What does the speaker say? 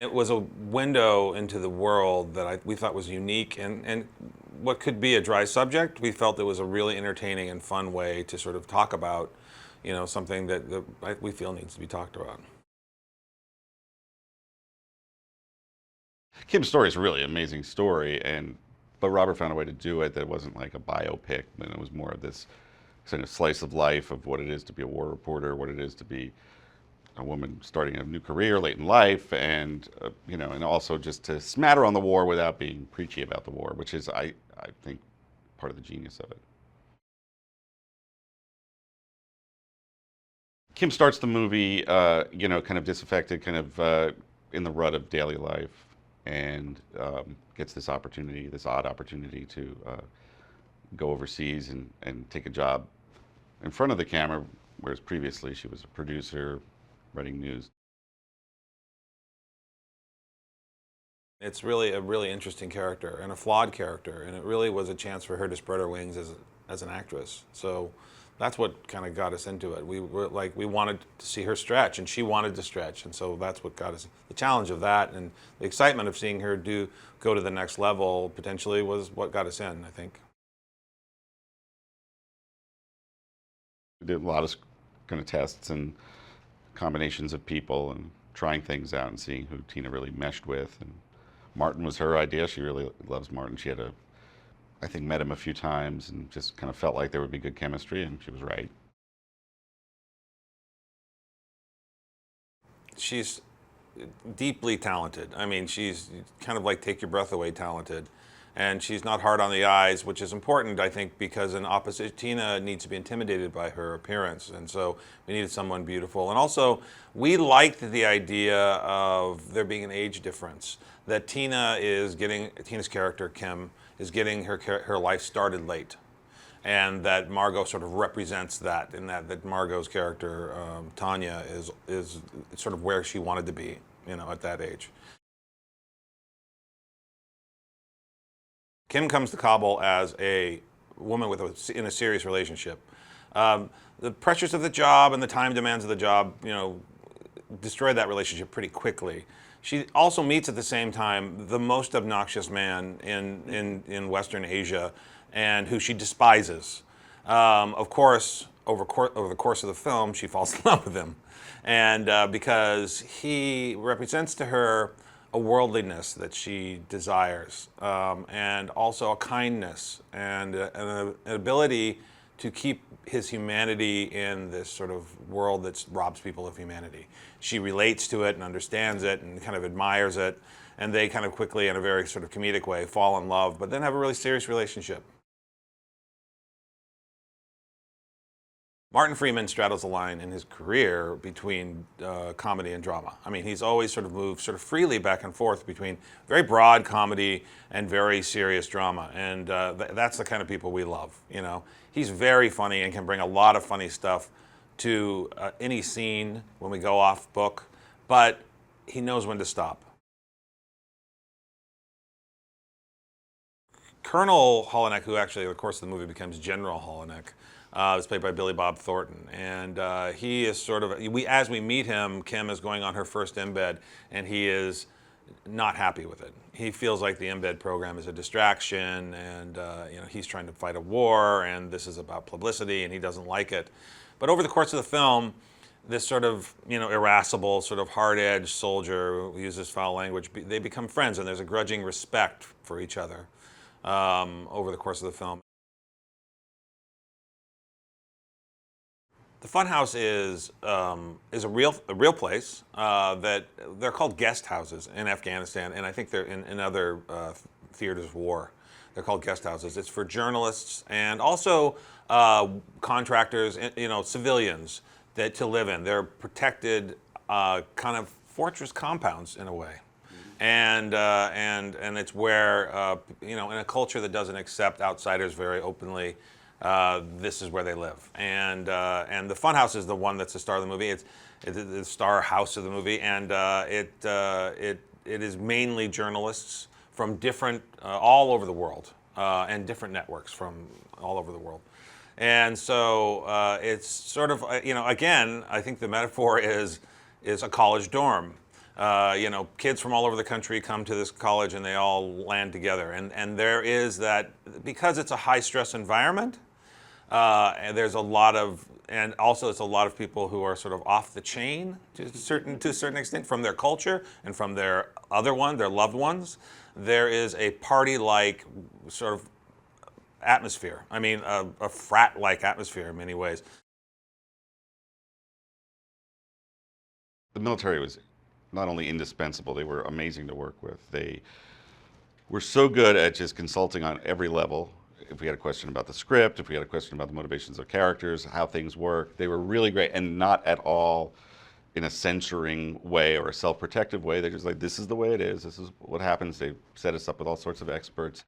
It was a window into the world that we thought was unique and what could be a dry subject. We felt it was a really entertaining and fun way to sort of talk about, something that we feel needs to be talked about. Kim's story is a really amazing story, but Robert found a way to do it that wasn't like a biopic, and it was more of this kind of slice of life of what it is to be a war reporter, what it is to be a woman starting a new career late in life, and and also just to smatter on the war without being preachy about the war, which is I think part of the genius of it. Kim starts the movie, kind of disaffected, kind of in the rut of daily life, and gets this opportunity, this odd opportunity to go overseas and take a job in front of the camera, whereas previously she was a producer, writing news. It's really a really interesting character and a flawed character, and it really was a chance for her to spread her wings as an actress. So that's what kind of got us into it. We were like, we wanted to see her stretch, and she wanted to stretch, and so that's what got us. The challenge of that and the excitement of seeing her go to the next level potentially was what got us in, I think. We did a lot of kind of tests and combinations of people and trying things out and seeing who Tina really meshed with. And Martin was her idea. She really loves Martin. I think, met him a few times and just kind of felt like there would be good chemistry, and she was right. She's deeply talented. I mean, she's kind of like take your breath away talented. And she's not hard on the eyes, which is important, I think, because an opposite Tina needs to be intimidated by her appearance. And so we needed someone beautiful. And also, we liked the idea of there being an age difference. That Tina's character, Kim, is getting her life started late. And that Margot sort of represents that, in that Margot's character, Tanya, is sort of where she wanted to be, at that age. Kim comes to Kabul as a woman in a serious relationship. The pressures of the job and the time demands of the job, destroy that relationship pretty quickly. She also meets at the same time the most obnoxious man in Western Asia, and who she despises. Of course, over the course of the film, she falls in love with him, and because he represents to her a worldliness that she desires, and also a kindness and an ability to keep his humanity in this sort of world that robs people of humanity. She relates to it and understands it and kind of admires it, and they kind of quickly, in a very sort of comedic way, fall in love, but then have a really serious relationship. Martin Freeman straddles the line in his career between comedy and drama. I mean, he's always sort of moved sort of freely back and forth between very broad comedy and very serious drama, and that's the kind of people we love. He's very funny and can bring a lot of funny stuff to any scene when we go off book, but he knows when to stop. Colonel Holinek, who actually, of course, the movie becomes General Holinek, is played by Billy Bob Thornton, and he is sort of as we meet him, Kim is going on her first embed, and he is not happy with it. He feels like the embed program is a distraction, and he's trying to fight a war, and this is about publicity, and he doesn't like it. But over the course of the film, this sort of irascible, sort of hard-edged soldier who uses foul language, they become friends, and there's a grudging respect for each other over the course of the film. The Funhouse is a real place that they're called guest houses in Afghanistan, and I think they're in other theaters of war. They're called guest houses. It's for journalists and also contractors, civilians to live in. They're protected kind of fortress compounds in a way. And it's where in a culture that doesn't accept outsiders very openly, this is where they live. And the Funhouse is the one that's the star of the movie. It's the star house of the movie, and it is mainly journalists from different all over the world, and different networks from all over the world. And so it's sort of again, I think the metaphor is a college dorm. Kids from all over the country come to this college and they all land together. And there is that, because it's a high stress environment, and there's a lot of, and also it's a lot of people who are sort of off the chain to a certain extent from their culture and from their their loved ones. There is a party-like sort of atmosphere. I mean, a frat-like atmosphere in many ways. The military was not only indispensable, they were amazing to work with. They were so good at just consulting on every level. If we had a question about the script, if we had a question about the motivations of characters, how things work, they were really great, and not at all in a censoring way or a self-protective way. They're just like, this is the way it is, this is what happens. They set us up with all sorts of experts.